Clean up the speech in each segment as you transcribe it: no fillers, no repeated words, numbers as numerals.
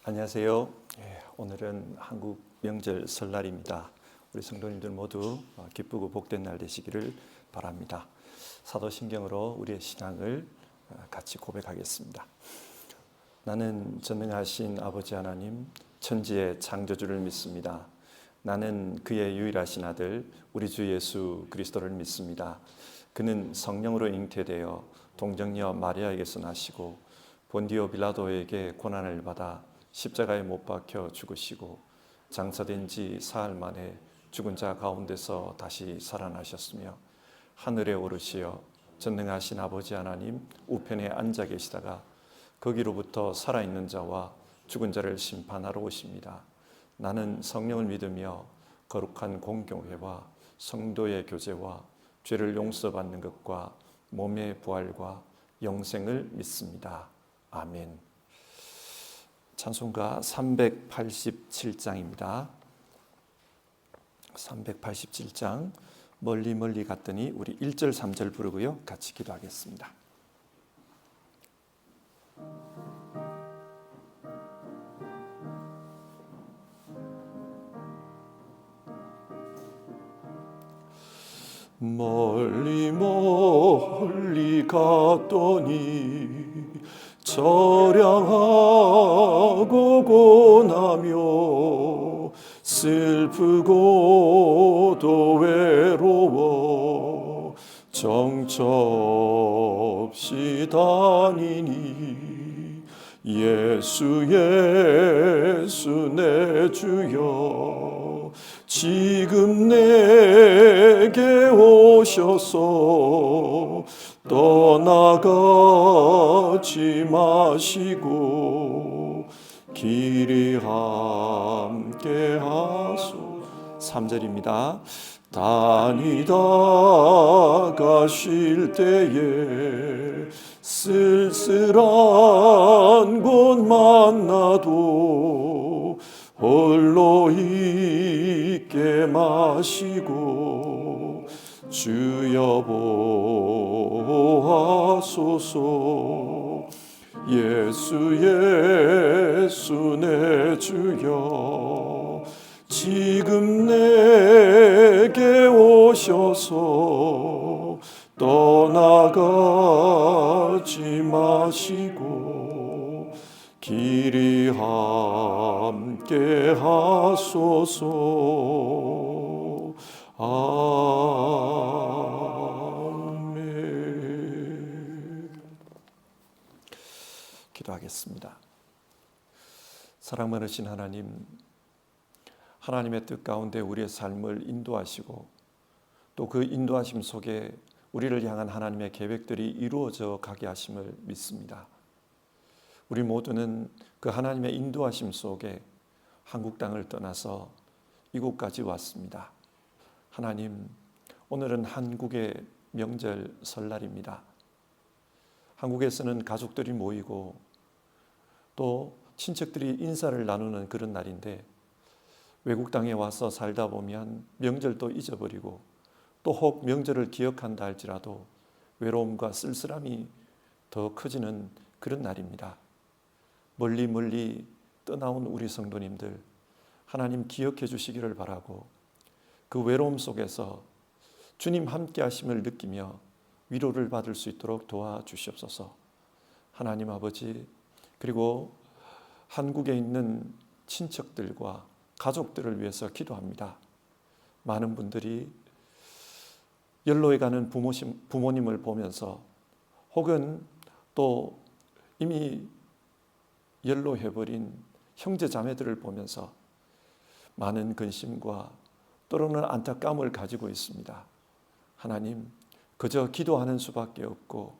안녕하세요. 오늘은 한국 명절 설날입니다. 우리 성도님들 모두 기쁘고 복된 날 되시기를 바랍니다. 사도신경으로 우리의 신앙을 같이 고백하겠습니다. 나는 전능하신 아버지 하나님, 천지의 창조주를 믿습니다. 나는 그의 유일하신 아들 우리 주 예수 그리스도를 믿습니다. 그는 성령으로 잉태되어 동정녀 마리아에게서 나시고 본디오 빌라도에게 고난을 받아 십자가에 못 박혀 죽으시고 장사된 지 사흘 만에 죽은 자 가운데서 다시 살아나셨으며 하늘에 오르시어 전능하신 아버지 하나님 우편에 앉아 계시다가 거기로부터 살아있는 자와 죽은 자를 심판하러 오십니다. 나는 성령을 믿으며 거룩한 공교회와 성도의 교제와 죄를 용서받는 것과 몸의 부활과 영생을 믿습니다. 아멘. 찬송가 387장입니다. 387장 멀리 멀리 갔더니 우리 1절 3절 부르고요. 같이 기도하겠습니다. 멀리 멀리 갔더니 처량하고 고나며 슬프고도 외로워 정처없이 다니니 예수 예수 내 주여 지금 내게 오셔서 떠나가지 마시고 길이 함께 하소. 3절입니다. 다니다가 쉴 때에 쓸쓸한 곳 만나도 홀로 있게 마시고 주여 보하소서. 예수 예수 내 주여 지금 내게 오셔서 떠나가지 마시고 길이 함께 하소서. 아멘. 기도하겠습니다. 사랑 많으신 하나님, 하나님의 뜻 가운데 우리의 삶을 인도하시고 또 그 인도하심 속에 우리를 향한 하나님의 계획들이 이루어져 가게 하심을 믿습니다. 우리 모두는 그 하나님의 인도하심 속에 한국 땅을 떠나서 이곳까지 왔습니다. 하나님, 오늘은 한국의 명절 설날입니다. 한국에서는 가족들이 모이고 또 친척들이 인사를 나누는 그런 날인데 외국 땅에 와서 살다 보면 명절도 잊어버리고 또 혹 명절을 기억한다 할지라도 외로움과 쓸쓸함이 더 커지는 그런 날입니다. 멀리 멀리 떠나온 우리 성도님들 하나님 기억해 주시기를 바라고 그 외로움 속에서 주님 함께 하심을 느끼며 위로를 받을 수 있도록 도와주시옵소서. 하나님 아버지, 그리고 한국에 있는 친척들과 가족들을 위해서 기도합니다. 많은 분들이 연로에 가는 부모님을 보면서 혹은 또 이미 연로해버린 형제 자매들을 보면서 많은 근심과 때로는 안타까움을 가지고 있습니다. 하나님, 그저 기도하는 수밖에 없고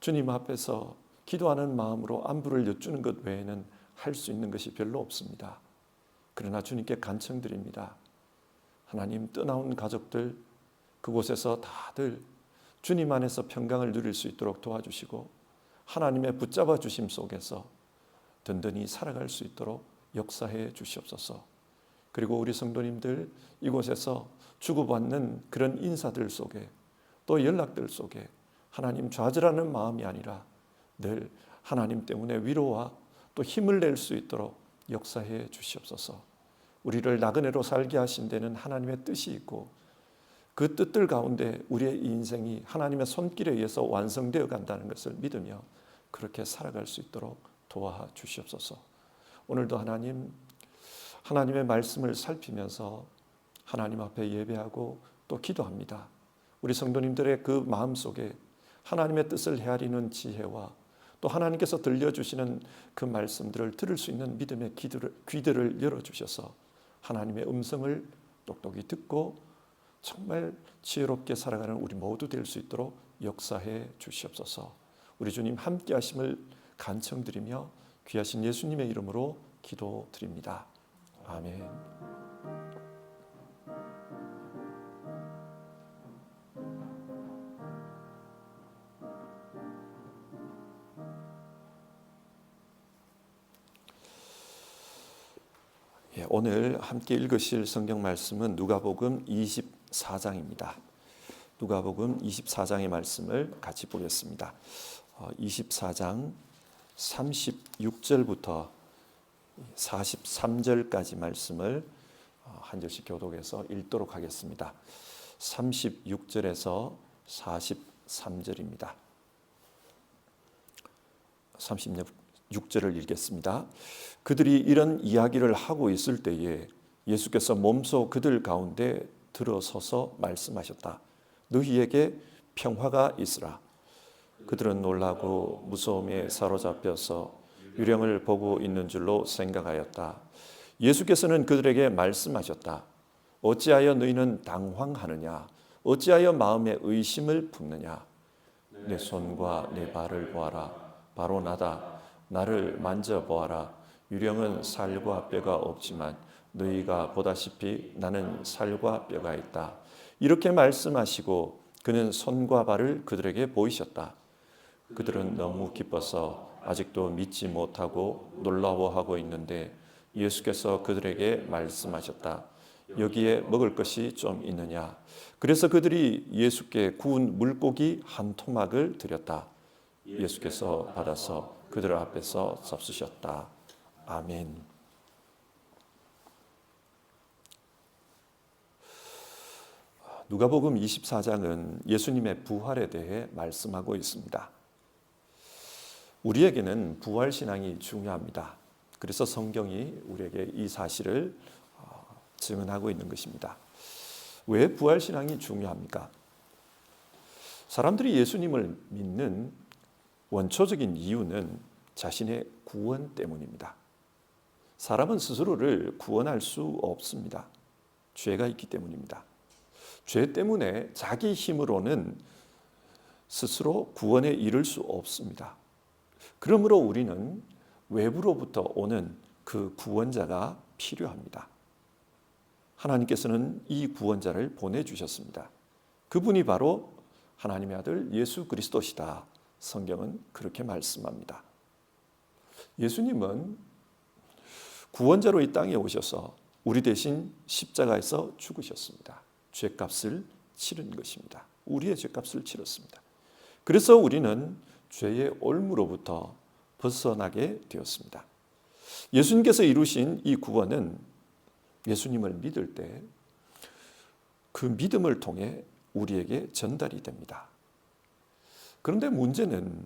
주님 앞에서 기도하는 마음으로 안부를 여쭈는 것 외에는 할 수 있는 것이 별로 없습니다. 그러나 주님께 간청드립니다. 하나님, 떠나온 가족들 그곳에서 다들 주님 안에서 평강을 누릴 수 있도록 도와주시고 하나님의 붙잡아 주심 속에서 든든히 살아갈 수 있도록 역사해 주시옵소서. 그리고 우리 성도님들 이곳에서 주고받는 그런 인사들 속에 또 연락들 속에 하나님 좌절하는 마음이 아니라 늘 하나님 때문에 위로와 또 힘을 낼 수 있도록 역사해 주시옵소서. 우리를 나그네로 살게 하신 데는 하나님의 뜻이 있고 그 뜻들 가운데 우리의 인생이 하나님의 손길에 의해서 완성되어 간다는 것을 믿으며 그렇게 살아갈 수 있도록 도와 주시옵소서. 오늘도 하나님의 말씀을 살피면서 하나님 앞에 예배하고 또 기도합니다. 우리 성도님들의 그 마음속에 하나님의 뜻을 헤아리는 지혜와 또 하나님께서 들려주시는 그 말씀들을 들을 수 있는 믿음의 귀들을 열어주셔서 하나님의 음성을 똑똑히 듣고 정말 지혜롭게 살아가는 우리 모두 될 수 있도록 역사해 주시옵소서. 우리 주님 함께 하심을 간청드리며 귀하신 예수님의 이름으로 기도드립니다. 아멘. 오늘 함께 읽으실 성경 말씀은 누가복음 24장입니다. 누가복음 24장의 말씀을 같이 보겠습니다. 24장 36절부터 43절까지 말씀을 한 절씩 교독해서 읽도록 하겠습니다. 36절에서 43절입니다. 36절을 읽겠습니다. 그들이 이런 이야기를 하고 있을 때에 예수께서 몸소 그들 가운데 들어서서 말씀하셨다. 너희에게 평화가 있으라. 그들은 놀라고 무서움에 사로잡혀서 유령을 보고 있는 줄로 생각하였다. 예수께서는 그들에게 말씀하셨다. 어찌하여 너희는 당황하느냐? 어찌하여 마음에 의심을 품느냐? 내 손과 내 발을 보아라. 바로 나다. 나를 만져보아라. 유령은 살과 뼈가 없지만 너희가 보다시피 나는 살과 뼈가 있다. 이렇게 말씀하시고 그는 손과 발을 그들에게 보이셨다. 그들은 너무 기뻐서 아직도 믿지 못하고 놀라워하고 있는데 예수께서 그들에게 말씀하셨다. 여기에 먹을 것이 좀 있느냐? 그래서 그들이 예수께 구운 물고기 한 토막을 드렸다. 예수께서 받아서 그들 앞에서 잡수셨다. 아멘. 누가복음 24장은 예수님의 부활에 대해 말씀하고 있습니다. 우리에게는 부활 신앙이 중요합니다. 그래서 성경이 우리에게 이 사실을 증언하고 있는 것입니다. 왜 부활 신앙이 중요합니까? 사람들이 예수님을 믿는 원초적인 이유는 자신의 구원 때문입니다. 사람은 스스로를 구원할 수 없습니다. 죄가 있기 때문입니다. 죄 때문에 자기 힘으로는 스스로 구원에 이를 수 없습니다. 그러므로 우리는 외부로부터 오는 그 구원자가 필요합니다. 하나님께서는 이 구원자를 보내주셨습니다. 그분이 바로 하나님의 아들 예수 그리스도시다. 성경은 그렇게 말씀합니다. 예수님은 구원자로 이 땅에 오셔서 우리 대신 십자가에서 죽으셨습니다. 죄값을 치른 것입니다. 우리의 죄값을 치렀습니다. 그래서 우리는 죄의 올무로부터 벗어나게 되었습니다. 예수님께서 이루신 이 구원은 예수님을 믿을 때 그 믿음을 통해 우리에게 전달이 됩니다. 그런데 문제는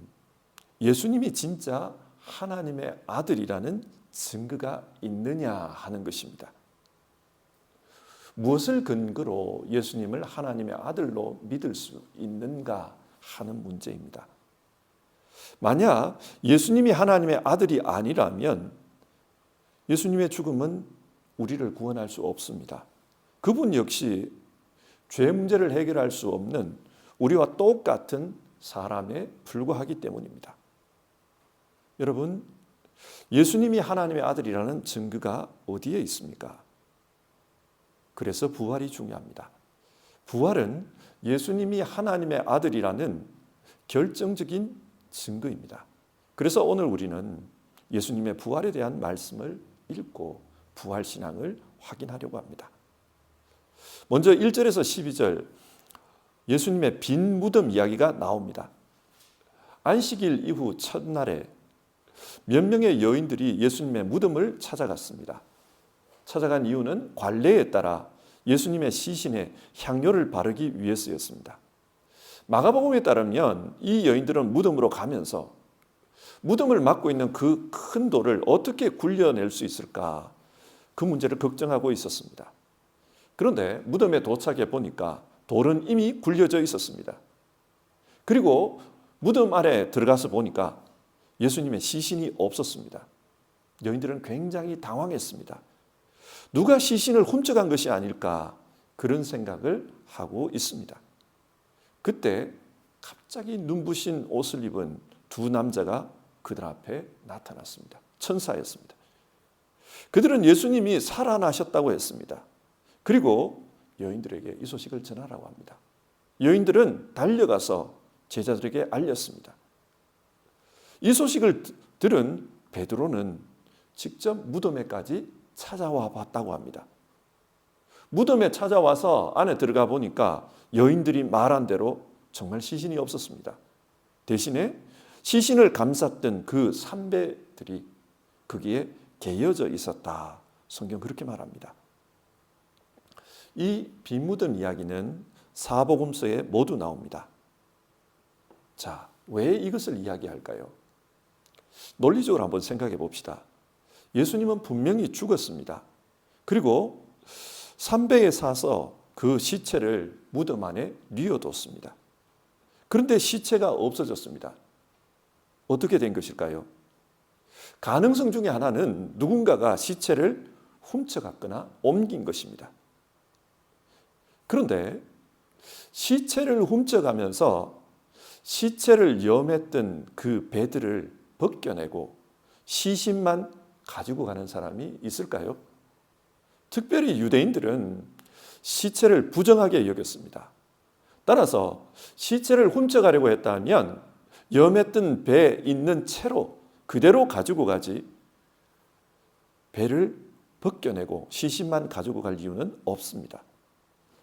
예수님이 진짜 하나님의 아들이라는 증거가 있느냐 하는 것입니다. 무엇을 근거로 예수님을 하나님의 아들로 믿을 수 있는가 하는 문제입니다. 만약 예수님이 하나님의 아들이 아니라면 예수님의 죽음은 우리를 구원할 수 없습니다. 그분 역시 죄 문제를 해결할 수 없는 우리와 똑같은 사람에 불과하기 때문입니다. 여러분, 예수님이 하나님의 아들이라는 증거가 어디에 있습니까? 그래서 부활이 중요합니다. 부활은 예수님이 하나님의 아들이라는 결정적인 증거입니다. 그래서 오늘 우리는 예수님의 부활에 대한 말씀을 읽고 부활 신앙을 확인하려고 합니다. 먼저 1절에서 12절 예수님의 빈 무덤 이야기가 나옵니다. 안식일 이후 첫날에 몇 명의 여인들이 예수님의 무덤을 찾아갔습니다. 찾아간 이유는 관례에 따라 예수님의 시신에 향료를 바르기 위해서였습니다. 마가복음에 따르면 이 여인들은 무덤으로 가면서 무덤을 막고 있는 그 큰 돌을 어떻게 굴려낼 수 있을까, 그 문제를 걱정하고 있었습니다. 그런데 무덤에 도착해 보니까 돌은 이미 굴려져 있었습니다. 그리고 무덤 안에 들어가서 보니까 예수님의 시신이 없었습니다. 여인들은 굉장히 당황했습니다. 누가 시신을 훔쳐간 것이 아닐까, 그런 생각을 하고 있습니다. 그때 갑자기 눈부신 옷을 입은 두 남자가 그들 앞에 나타났습니다. 천사였습니다. 그들은 예수님이 살아나셨다고 했습니다. 그리고 여인들에게 이 소식을 전하라고 합니다. 여인들은 달려가서 제자들에게 알렸습니다. 이 소식을 들은 베드로는 직접 무덤에까지 찾아와 봤다고 합니다. 무덤에 찾아와서 안에 들어가 보니까 여인들이 말한 대로 정말 시신이 없었습니다. 대신에 시신을 감쌌던 그 삼배들이 거기에 개어져 있었다. 성경 그렇게 말합니다. 이 빈무덤 이야기는 사복음서에 모두 나옵니다. 자, 왜 이것을 이야기할까요? 논리적으로 한번 생각해 봅시다. 예수님은 분명히 죽었습니다. 그리고 삼배에 사서 그 시체를 무덤 안에 뉘어뒀습니다. 그런데 시체가 없어졌습니다. 어떻게 된 것일까요? 가능성 중에 하나는 누군가가 시체를 훔쳐갔거나 옮긴 것입니다. 그런데 시체를 훔쳐가면서 시체를 염했던 그 배들을 벗겨내고 시신만 가지고 가는 사람이 있을까요? 특별히 유대인들은 시체를 부정하게 여겼습니다. 따라서 시체를 훔쳐가려고 했다면 염했던 배에 있는 채로 그대로 가지고 가지, 배를 벗겨내고 시신만 가지고 갈 이유는 없습니다.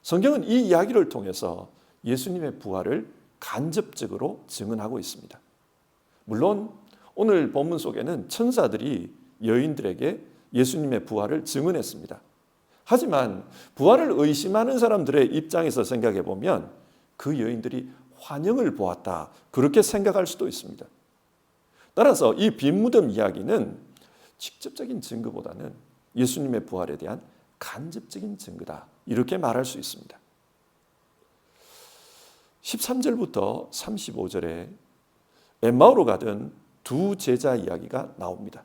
성경은 이 이야기를 통해서 예수님의 부활을 간접적으로 증언하고 있습니다. 물론 오늘 본문 속에는 천사들이 여인들에게 예수님의 부활을 증언했습니다. 하지만 부활을 의심하는 사람들의 입장에서 생각해 보면 그 여인들이 환영을 보았다, 그렇게 생각할 수도 있습니다. 따라서 이 빈무덤 이야기는 직접적인 증거보다는 예수님의 부활에 대한 간접적인 증거다, 이렇게 말할 수 있습니다. 13절부터 35절에 엠마오로 가던 두 제자 이야기가 나옵니다.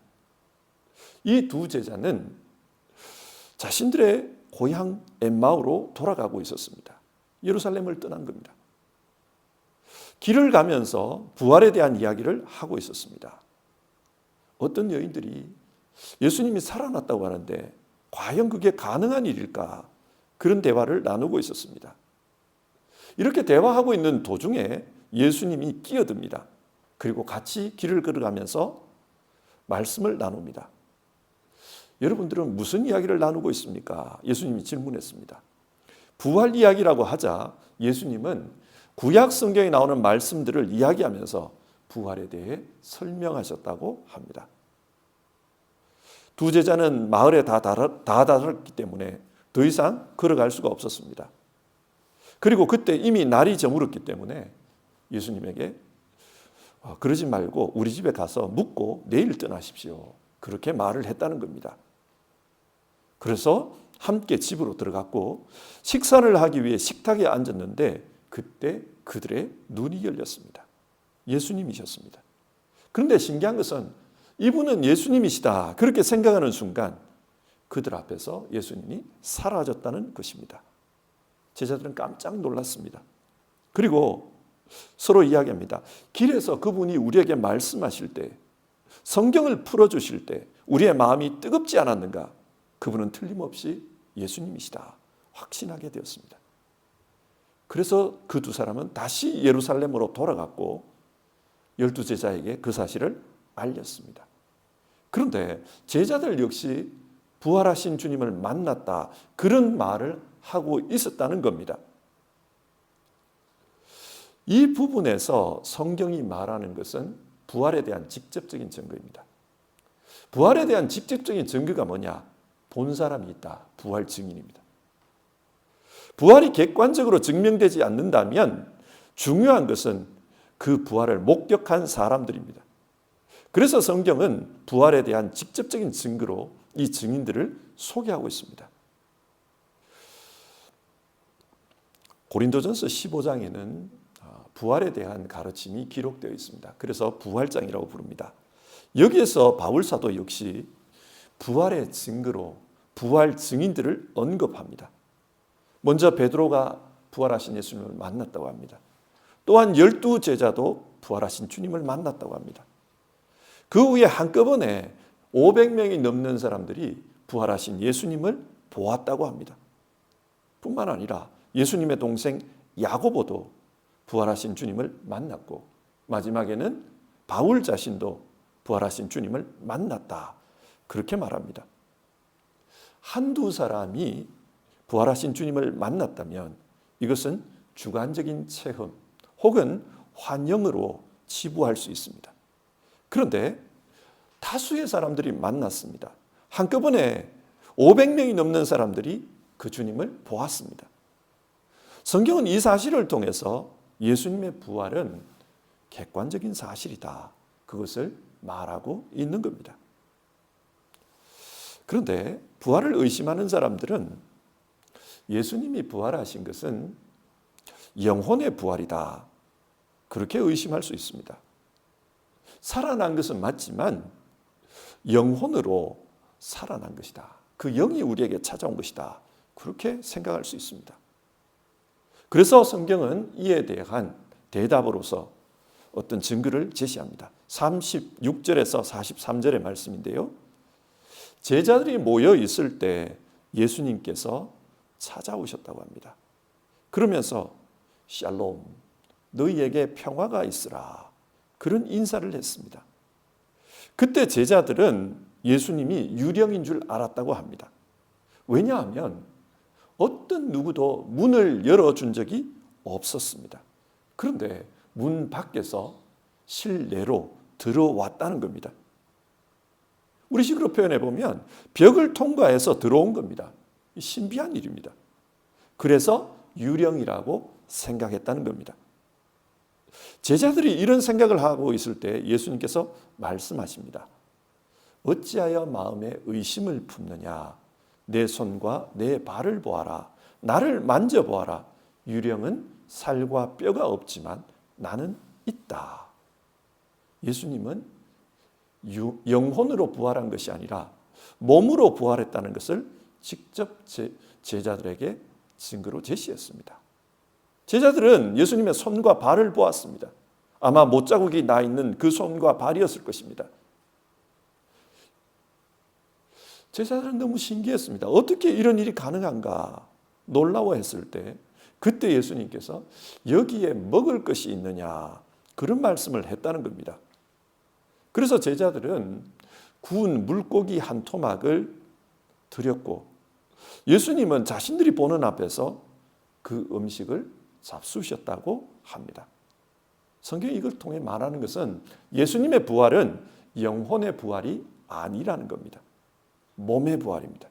이 두 제자는 자신들의 고향 엠마오로 돌아가고 있었습니다. 예루살렘을 떠난 겁니다. 길을 가면서 부활에 대한 이야기를 하고 있었습니다. 어떤 여인들이 예수님이 살아났다고 하는데 과연 그게 가능한 일일까? 그런 대화를 나누고 있었습니다. 이렇게 대화하고 있는 도중에 예수님이 끼어듭니다. 그리고 같이 길을 걸어가면서 말씀을 나눕니다. 여러분들은 무슨 이야기를 나누고 있습니까? 예수님이 질문했습니다. 부활 이야기라고 하자 예수님은 구약 성경에 나오는 말씀들을 이야기하면서 부활에 대해 설명하셨다고 합니다. 두 제자는 마을에 다 달았기 때문에 더 이상 걸어갈 수가 없었습니다. 그리고 그때 이미 날이 저물었기 때문에 예수님에게 그러지 말고 우리 집에 가서 묵고 내일 떠나십시오, 그렇게 말을 했다는 겁니다. 그래서 함께 집으로 들어갔고 식사를 하기 위해 식탁에 앉았는데 그때 그들의 눈이 열렸습니다. 예수님이셨습니다. 그런데 신기한 것은 이분은 예수님이시다, 그렇게 생각하는 순간 그들 앞에서 예수님이 사라졌다는 것입니다. 제자들은 깜짝 놀랐습니다. 그리고 서로 이야기합니다. 길에서 그분이 우리에게 말씀하실 때, 성경을 풀어주실 때 우리의 마음이 뜨겁지 않았는가? 그분은 틀림없이 예수님이시다 확신하게 되었습니다. 그래서 그 두 사람은 다시 예루살렘으로 돌아갔고 12제자에게 그 사실을 알렸습니다. 그런데 제자들 역시 부활하신 주님을 만났다, 그런 말을 하고 있었다는 겁니다. 이 부분에서 성경이 말하는 것은 부활에 대한 직접적인 증거입니다. 부활에 대한 직접적인 증거가 뭐냐? 본 사람이 있다. 부활 증인입니다. 부활이 객관적으로 증명되지 않는다면 중요한 것은 그 부활을 목격한 사람들입니다. 그래서 성경은 부활에 대한 직접적인 증거로 이 증인들을 소개하고 있습니다. 고린도전서 15장에는 부활에 대한 가르침이 기록되어 있습니다. 그래서 부활장이라고 부릅니다. 여기에서 바울 사도 역시 부활의 증거로 부활 증인들을 언급합니다. 먼저 베드로가 부활하신 예수님을 만났다고 합니다. 또한 12 제자도 부활하신 주님을 만났다고 합니다. 그 후에 한꺼번에 500명이 넘는 사람들이 부활하신 예수님을 보았다고 합니다. 뿐만 아니라 예수님의 동생 야고보도 부활하신 주님을 만났고 마지막에는 바울 자신도 부활하신 주님을 만났다. 그렇게 말합니다. 한두 사람이 부활하신 주님을 만났다면 이것은 주관적인 체험 혹은 환영으로 치부할 수 있습니다. 그런데 다수의 사람들이 만났습니다. 한꺼번에 500명이 넘는 사람들이 그 주님을 보았습니다. 성경은 이 사실을 통해서 예수님의 부활은 객관적인 사실이다. 그것을 말하고 있는 겁니다. 그런데 부활을 의심하는 사람들은 예수님이 부활하신 것은 영혼의 부활이다. 그렇게 의심할 수 있습니다. 살아난 것은 맞지만 영혼으로 살아난 것이다. 그 영이 우리에게 찾아온 것이다. 그렇게 생각할 수 있습니다. 그래서 성경은 이에 대한 대답으로서 어떤 증거를 제시합니다. 36절에서 43절의 말씀인데요. 제자들이 모여 있을 때 예수님께서 찾아오셨다고 합니다. 그러면서 샬롬, 너희에게 평화가 있으라. 그런 인사를 했습니다. 그때 제자들은 예수님이 유령인 줄 알았다고 합니다. 왜냐하면 어떤 누구도 문을 열어준 적이 없었습니다. 그런데 문 밖에서 실내로 들어왔다는 겁니다. 우리식으로 표현해 보면 벽을 통과해서 들어온 겁니다. 신비한 일입니다. 그래서 유령이라고 생각했다는 겁니다. 제자들이 이런 생각을 하고 있을 때 예수님께서 말씀하십니다. 어찌하여 마음에 의심을 품느냐? 내 손과 내 발을 보아라. 나를 만져보아라. 유령은 살과 뼈가 없지만 나는 있다. 예수님은 영혼으로 부활한 것이 아니라 몸으로 부활했다는 것을 직접 제자들에게 증거로 제시했습니다. 제자들은 예수님의 손과 발을 보았습니다. 아마 못자국이 나 있는 그 손과 발이었을 것입니다. 제자들은 너무 신기했습니다. 어떻게 이런 일이 가능한가 놀라워했을 때 그때 예수님께서 여기에 먹을 것이 있느냐 그런 말씀을 했다는 겁니다. 그래서 제자들은 구운 물고기 한 토막을 드렸고 예수님은 자신들이 보는 앞에서 그 음식을 잡수셨다고 합니다. 성경이 이걸 통해 말하는 것은 예수님의 부활은 영혼의 부활이 아니라는 겁니다. 몸의 부활입니다.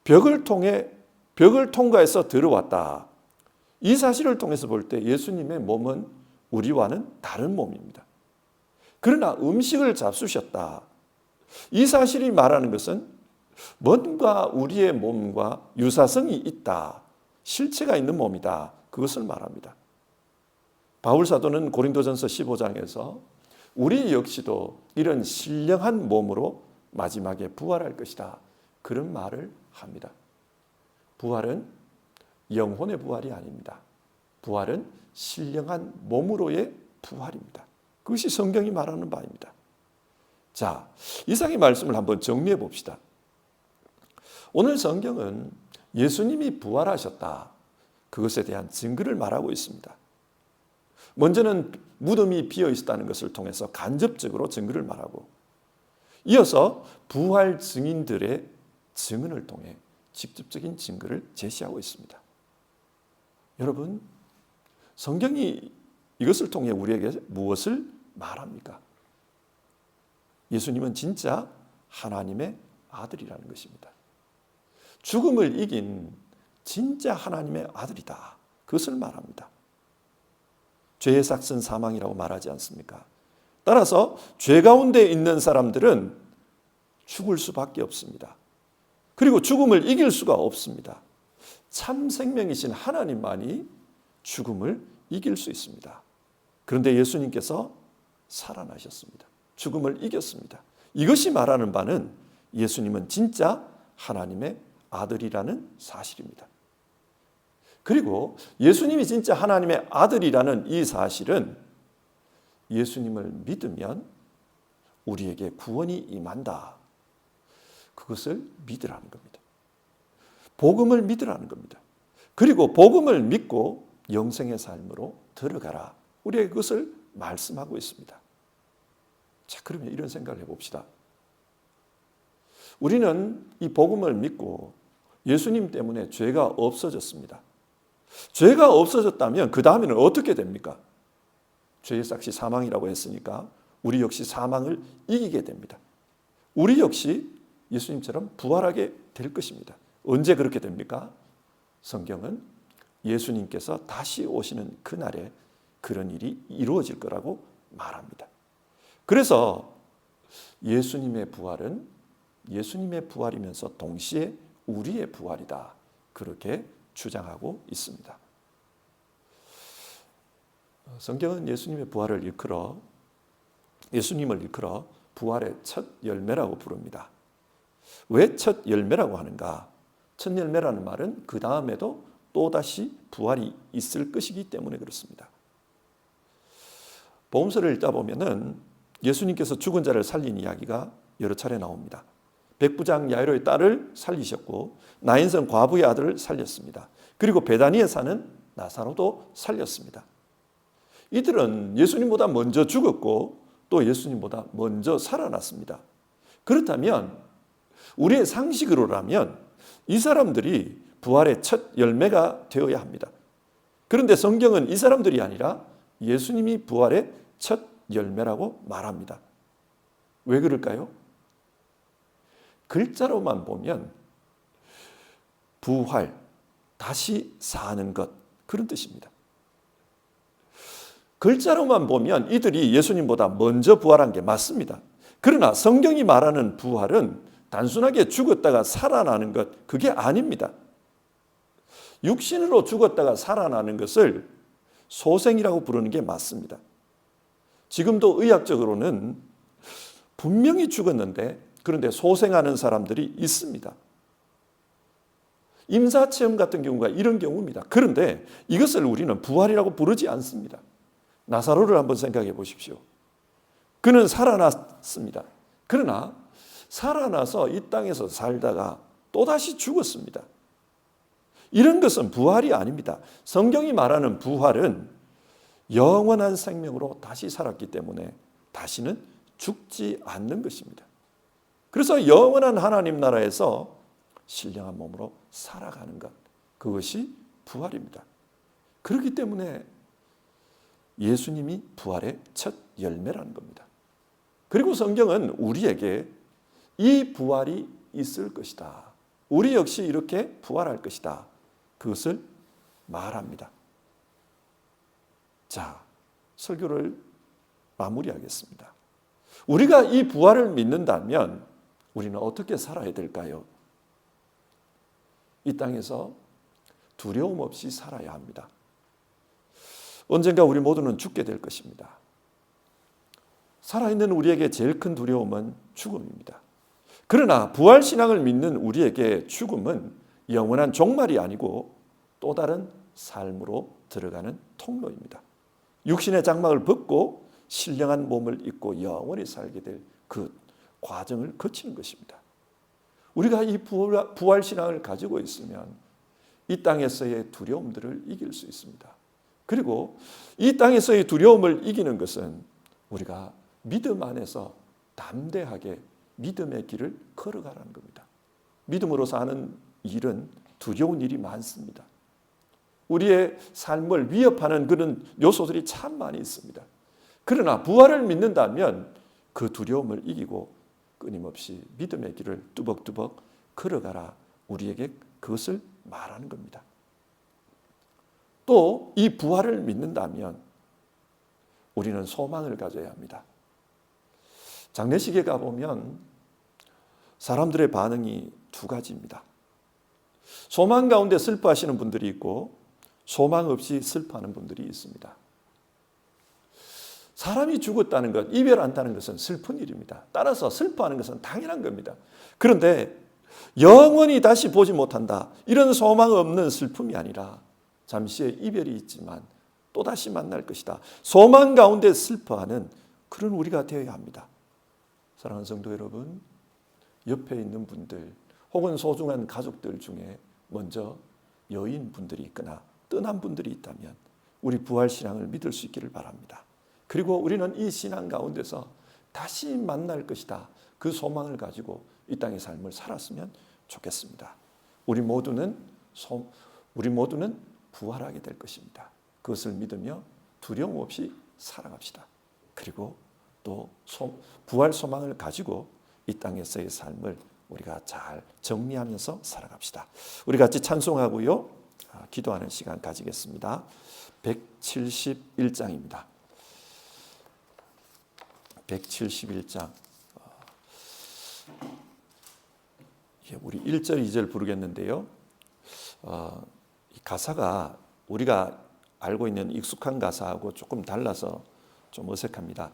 벽을 통과해서 들어왔다. 이 사실을 통해서 볼 때 예수님의 몸은 우리와는 다른 몸입니다. 그러나 음식을 잡수셨다. 이 사실이 말하는 것은 뭔가 우리의 몸과 유사성이 있다. 실체가 있는 몸이다. 그것을 말합니다. 바울 사도는 고린도전서 15장에서 우리 역시도 이런 신령한 몸으로 마지막에 부활할 것이다. 그런 말을 합니다. 부활은 영혼의 부활이 아닙니다. 부활은 신령한 몸으로의 부활입니다. 그것이 성경이 말하는 바입니다. 자, 이상의 말씀을 한번 정리해 봅시다. 오늘 성경은 예수님이 부활하셨다. 그것에 대한 증거를 말하고 있습니다. 먼저는 무덤이 비어 있었다는 것을 통해서 간접적으로 증거를 말하고 이어서 부활 증인들의 증언을 통해 직접적인 증거를 제시하고 있습니다. 여러분, 성경이 이것을 통해 우리에게 무엇을 말합니까? 예수님은 진짜 하나님의 아들이라는 것입니다. 죽음을 이긴 진짜 하나님의 아들이다. 그것을 말합니다. 죄의 삭은 사망이라고 말하지 않습니까? 따라서 죄 가운데 있는 사람들은 죽을 수밖에 없습니다. 그리고 죽음을 이길 수가 없습니다. 참 생명이신 하나님만이 죽음을 이길 수 있습니다. 그런데 예수님께서 살아나셨습니다. 죽음을 이겼습니다. 이것이 말하는 바는 예수님은 진짜 하나님의 아들이라는 사실입니다. 그리고 예수님이 진짜 하나님의 아들이라는 이 사실은 예수님을 믿으면 우리에게 구원이 임한다. 그것을 믿으라는 겁니다. 복음을 믿으라는 겁니다. 그리고 복음을 믿고 영생의 삶으로 들어가라. 우리에게 그것을 말씀하고 있습니다. 자, 그러면 이런 생각을 해봅시다. 우리는 이 복음을 믿고 예수님 때문에 죄가 없어졌습니다. 죄가 없어졌다면 그 다음에는 어떻게 됩니까? 죄의 삭이 사망이라고 했으니까 우리 역시 사망을 이기게 됩니다. 우리 역시 예수님처럼 부활하게 될 것입니다. 언제 그렇게 됩니까? 성경은 예수님께서 다시 오시는 그날에 그런 일이 이루어질 거라고 말합니다. 그래서 예수님의 부활은 예수님의 부활이면서 동시에 우리의 부활이다. 그렇게 주장하고 있습니다. 성경은 예수님의 부활을 일컬어 예수님을 일컬어 부활의 첫 열매라고 부릅니다. 왜 첫 열매라고 하는가? 첫 열매라는 말은 그 다음에도 또다시 부활이 있을 것이기 때문에 그렇습니다. 복음서를 읽다 보면은 예수님께서 죽은 자를 살린 이야기가 여러 차례 나옵니다. 백부장 야이로의 딸을 살리셨고 나인성 과부의 아들을 살렸습니다. 그리고 베다니에 사는 나사로도 살렸습니다. 이들은 예수님보다 먼저 죽었고 또 예수님보다 먼저 살아났습니다. 그렇다면 우리의 상식으로라면 이 사람들이 부활의 첫 열매가 되어야 합니다. 그런데 성경은 이 사람들이 아니라 예수님이 부활의 첫 열매라고 말합니다. 왜 그럴까요? 글자로만 보면 부활, 다시 사는 것, 그런 뜻입니다. 글자로만 보면 이들이 예수님보다 먼저 부활한 게 맞습니다. 그러나 성경이 말하는 부활은 단순하게 죽었다가 살아나는 것, 그게 아닙니다. 육신으로 죽었다가 살아나는 것을 소생이라고 부르는 게 맞습니다. 지금도 의학적으로는 분명히 죽었는데 그런데 소생하는 사람들이 있습니다. 임사체험 같은 경우가 이런 경우입니다. 그런데 이것을 우리는 부활이라고 부르지 않습니다. 나사로를 한번 생각해 보십시오. 그는 살아났습니다. 그러나 살아나서 이 땅에서 살다가 또다시 죽었습니다. 이런 것은 부활이 아닙니다. 성경이 말하는 부활은 영원한 생명으로 다시 살았기 때문에 다시는 죽지 않는 것입니다. 그래서 영원한 하나님 나라에서 신령한 몸으로 살아가는 것, 그것이 부활입니다. 그렇기 때문에 예수님이 부활의 첫 열매라는 겁니다. 그리고 성경은 우리에게 이 부활이 있을 것이다. 우리 역시 이렇게 부활할 것이다. 그것을 말합니다. 자, 설교를 마무리하겠습니다. 우리가 이 부활을 믿는다면 우리는 어떻게 살아야 될까요? 이 땅에서 두려움 없이 살아야 합니다. 언젠가 우리 모두는 죽게 될 것입니다. 살아있는 우리에게 제일 큰 두려움은 죽음입니다. 그러나 부활신앙을 믿는 우리에게 죽음은 영원한 종말이 아니고 또 다른 삶으로 들어가는 통로입니다. 육신의 장막을 벗고 신령한 몸을 입고 영원히 살게 될 그 과정을 거치는 것입니다. 우리가 이 부활신앙을 가지고 있으면 이 땅에서의 두려움들을 이길 수 있습니다. 그리고 이 땅에서의 두려움을 이기는 것은 우리가 믿음 안에서 담대하게 믿음의 길을 걸어가라는 겁니다. 믿음으로 사는 일은 두려운 일이 많습니다. 우리의 삶을 위협하는 그런 요소들이 참 많이 있습니다. 그러나 부활을 믿는다면 그 두려움을 이기고 끊임없이 믿음의 길을 뚜벅뚜벅 걸어가라, 우리에게 그것을 말하는 겁니다. 또 이 부활을 믿는다면 우리는 소망을 가져야 합니다. 장례식에 가보면 사람들의 반응이 두 가지입니다. 소망 가운데 슬퍼하시는 분들이 있고 소망 없이 슬퍼하는 분들이 있습니다. 사람이 죽었다는 것, 이별한다는 것은 슬픈 일입니다. 따라서 슬퍼하는 것은 당연한 겁니다. 그런데 영원히 다시 보지 못한다, 이런 소망 없는 슬픔이 아니라 잠시의 이별이 있지만 또다시 만날 것이다, 소망 가운데 슬퍼하는 그런 우리가 되어야 합니다. 사랑하는 성도 여러분, 옆에 있는 분들 혹은 소중한 가족들 중에 먼저 여인분들이 있거나 떠난 분들이 있다면 우리 부활신앙을 믿을 수 있기를 바랍니다. 그리고 우리는 이 신앙 가운데서 다시 만날 것이다, 그 소망을 가지고 이 땅의 삶을 살았으면 좋겠습니다. 우리 모두는 부활하게 될 것입니다. 그것을 믿으며 두려움 없이 살아갑시다. 그리고 또 부활 소망을 가지고 이 땅에서의 삶을 우리가 잘 정리하면서 살아갑시다. 우리 같이 찬송하고요, 기도하는 시간 가지겠습니다. 171장입니다. 171장. 우리 1절, 2절 부르겠는데요. 이 가사가 우리가 알고 있는 익숙한 가사하고 조금 달라서 좀 어색합니다.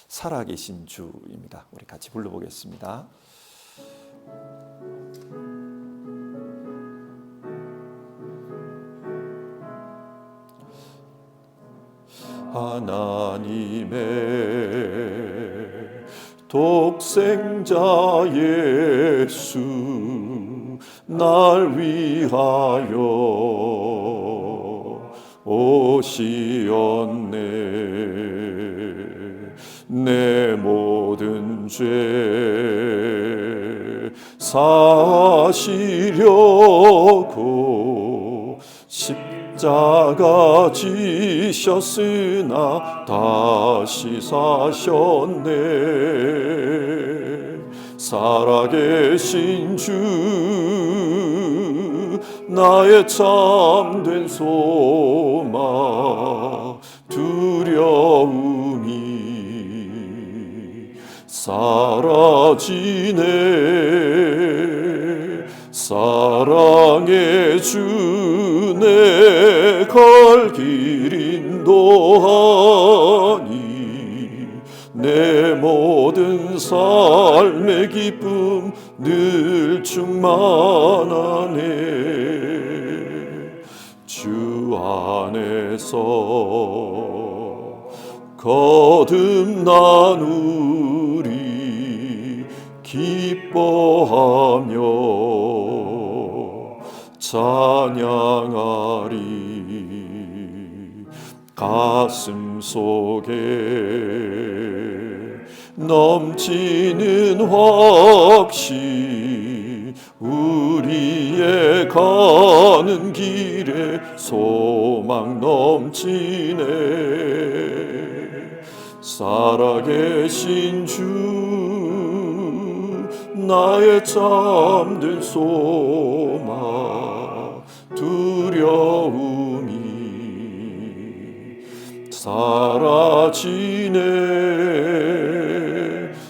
살아계신 주입니다. 우리 같이 불러보겠습니다. 하나님의 독생자 예수 날 위하여 오시었네. 내 모든 죄 사시려고 십자가 지셨으나 다시 사셨네. 살아계신 주 나의 참된 소망, 두려움이 사라지네. 사랑의 주 내 갈 길 인도하니 내 모든 삶의 기쁨 늘 충만하네. 주 안에서 거듭난 우리 기뻐하며 찬양하리. 가슴 속에 넘치는 확신, 우리의 가는 길에 소망 넘치네. 살아계신 주 나의 참된 소망, 두려움이 사라지네.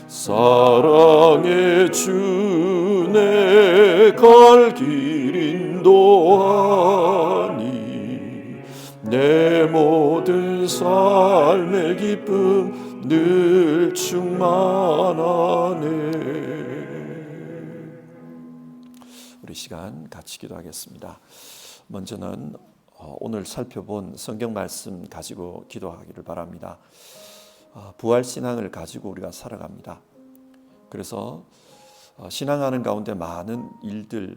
사랑의 주 내 갈 길 인도하니 내 모든 삶의 기쁨 늘 충만하네. 우리 시간 같이 기도하겠습니다. 먼저는 오늘 살펴본 성경 말씀 가지고 기도하기를 바랍니다. 부활 신앙을 가지고 우리가 살아갑니다. 그래서 신앙하는 가운데 많은 일들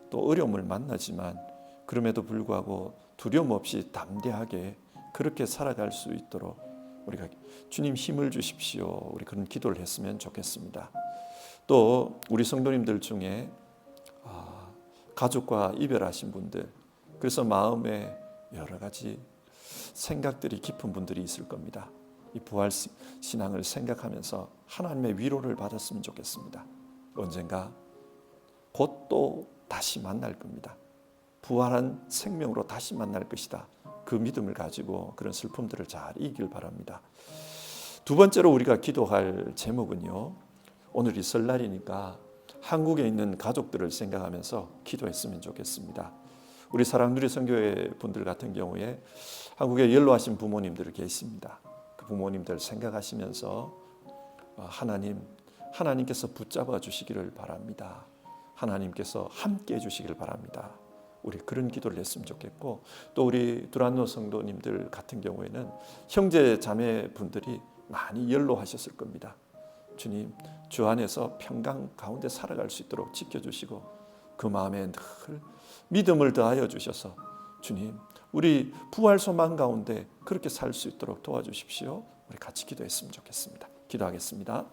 또 어려움을 만나지만 그럼에도 불구하고 두려움 없이 담대하게 그렇게 살아갈 수 있도록 우리가 주님 힘을 주십시오, 우리 그런 기도를 했으면 좋겠습니다. 또 우리 성도님들 중에 가족과 이별하신 분들, 그래서 마음에 여러 가지 생각들이 깊은 분들이 있을 겁니다. 이 부활 신앙을 생각하면서 하나님의 위로를 받았으면 좋겠습니다. 언젠가 곧 또 다시 만날 겁니다. 부활한 생명으로 다시 만날 것이다. 그 믿음을 가지고 그런 슬픔들을 잘 이기길 바랍니다. 두 번째로 우리가 기도할 제목은요, 오늘이 설날이니까 한국에 있는 가족들을 생각하면서 기도했으면 좋겠습니다. 우리 사랑누리선교회 분들 같은 경우에 한국에 연로하신 부모님들 계십니다. 그 부모님들 생각하시면서 하나님께서 붙잡아 주시기를 바랍니다. 하나님께서 함께 해주시길 바랍니다. 우리 그런 기도를 했으면 좋겠고, 또 우리 두란노 성도님들 같은 경우에는 형제 자매 분들이 많이 연로하셨을 겁니다. 주님, 주 안에서 평강 가운데 살아갈 수 있도록 지켜주시고 그 마음에 늘 믿음을 더하여 주셔서 주님, 우리 부활 소망 가운데 그렇게 살 수 있도록 도와주십시오. 우리 같이 기도했으면 좋겠습니다. 기도하겠습니다.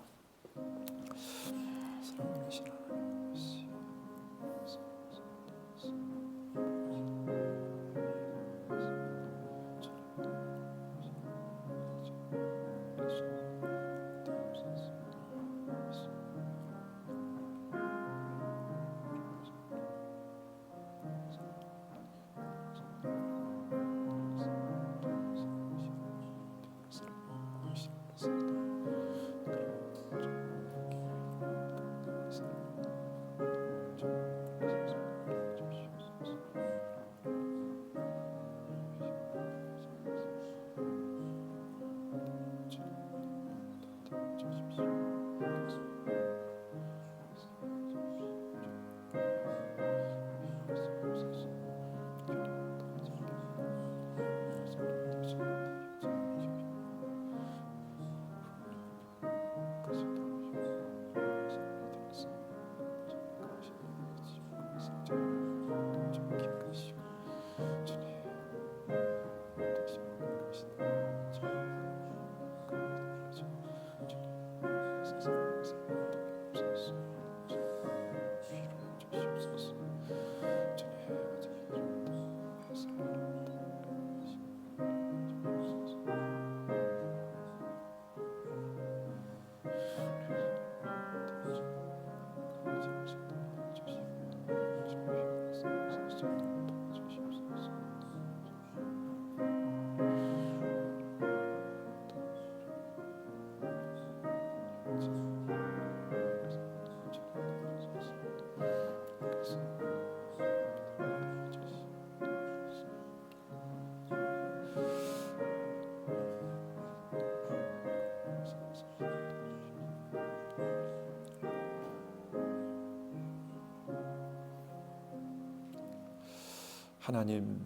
하나님,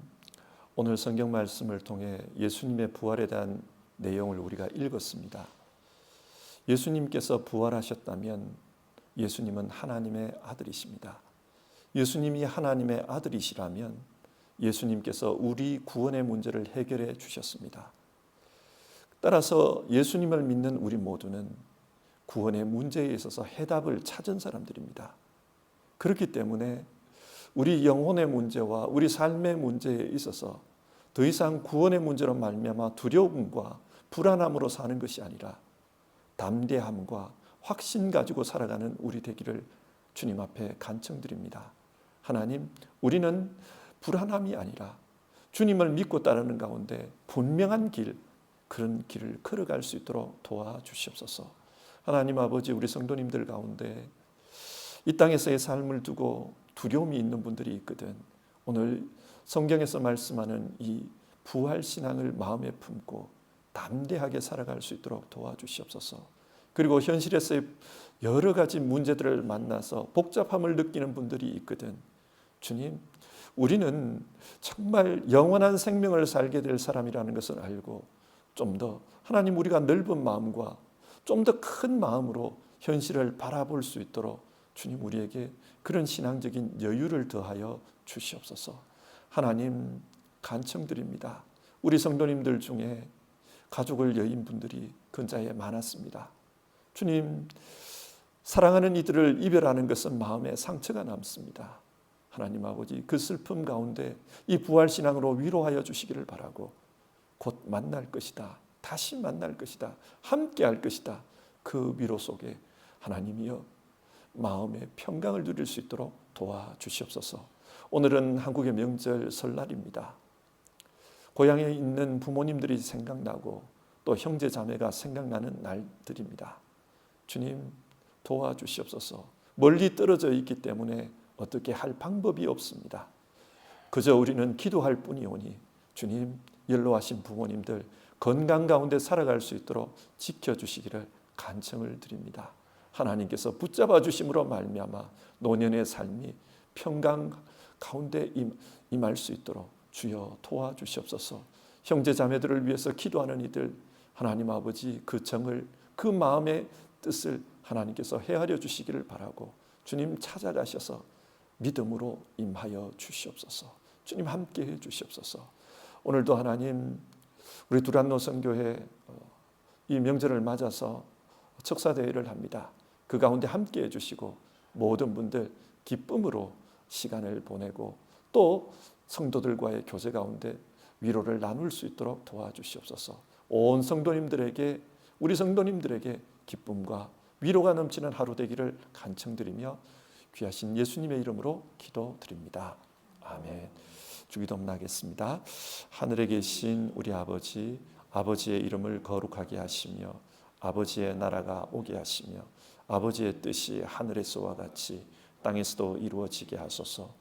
오늘 성경 말씀을 통해 예수님의 부활에 대한 내용을 우리가 읽었습니다. 예수님께서 부활하셨다면 예수님은 하나님의 아들이십니다. 예수님이 하나님의 아들이시라면 예수님께서 우리 구원의 문제를 해결해 주셨습니다. 따라서 예수님을 믿는 우리 모두는 구원의 문제에 있어서 해답을 찾은 사람들입니다. 그렇기 때문에 우리 영혼의 문제와 우리 삶의 문제에 있어서 더 이상 구원의 문제로 말미암아 두려움과 불안함으로 사는 것이 아니라 담대함과 확신 가지고 살아가는 우리 되기를 주님 앞에 간청드립니다. 하나님, 우리는 불안함이 아니라 주님을 믿고 따르는 가운데 분명한 길, 그런 길을 걸어갈 수 있도록 도와주시옵소서. 하나님 아버지, 우리 성도님들 가운데 이 땅에서의 삶을 두고 두려움이 있는 분들이 있거든. 오늘 성경에서 말씀하는 이 부활신앙을 마음에 품고 담대하게 살아갈 수 있도록 도와주시옵소서. 그리고 현실에서의 여러 가지 문제들을 만나서 복잡함을 느끼는 분들이 있거든. 주님, 우리는 정말 영원한 생명을 살게 될 사람이라는 것을 알고 좀 더 하나님, 우리가 넓은 마음과 좀 더 큰 마음으로 현실을 바라볼 수 있도록 주님, 우리에게 그런 신앙적인 여유를 더하여 주시옵소서. 하나님, 간청드립니다. 우리 성도님들 중에 가족을 여인 분들이 근자에 많았습니다. 주님, 사랑하는 이들을 이별하는 것은 마음에 상처가 남습니다. 하나님 아버지, 그 슬픔 가운데 이 부활신앙으로 위로하여 주시기를 바라고 곧 만날 것이다. 다시 만날 것이다. 함께 할 것이다. 그 위로 속에 하나님이여 마음의 평강을 누릴 수 있도록 도와주시옵소서. 오늘은 한국의 명절 설날입니다. 고향에 있는 부모님들이 생각나고 또 형제 자매가 생각나는 날들입니다. 주님 도와주시옵소서. 멀리 떨어져 있기 때문에 어떻게 할 방법이 없습니다. 그저 우리는 기도할 뿐이오니 주님 연로하신 부모님들 건강 가운데 살아갈 수 있도록 지켜주시기를 간청을 드립니다. 하나님께서 붙잡아 주심으로 말미암아 노년의 삶이 평강 가운데 임할 수 있도록 주여 도와주시옵소서. 형제 자매들을 위해서 기도하는 이들 하나님 아버지 그 정을 그 마음의 뜻을 하나님께서 헤아려 주시기를 바라고 주님 찾아가셔서 믿음으로 임하여 주시옵소서. 주님 함께해 주시옵소서. 오늘도 하나님 우리 두란노 선교회 이 명절을 맞아서 척사대회를 합니다. 그 가운데 함께해 주시고 모든 분들 기쁨으로 시간을 보내고 또 성도들과의 교제 가운데 위로를 나눌 수 있도록 도와주시옵소서. 온 성도님들에게 우리 성도님들에게 기쁨과 위로가 넘치는 하루 되기를 간청드리며 귀하신 예수님의 이름으로 기도드립니다. 아멘. 주기도문 하겠습니다. 하늘에 계신 우리 아버지, 아버지의 이름을 거룩하게 하시며 아버지의 나라가 오게 하시며 아버지의 뜻이 하늘에서와 같이 땅에서도 이루어지게 하소서.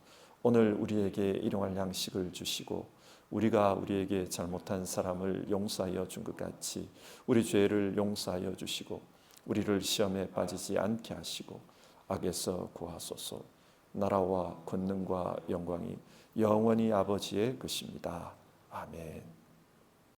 오늘 우리에게 일용할 양식을 주시고 우리가 우리에게 잘못한 사람을 용서하여 준 것 같이 우리 죄를 용서하여 주시고 우리를 시험에 빠지지 않게 하시고 악에서 구하소서. 나라와 권능과 영광이 영원히 아버지의 것입니다. 아멘.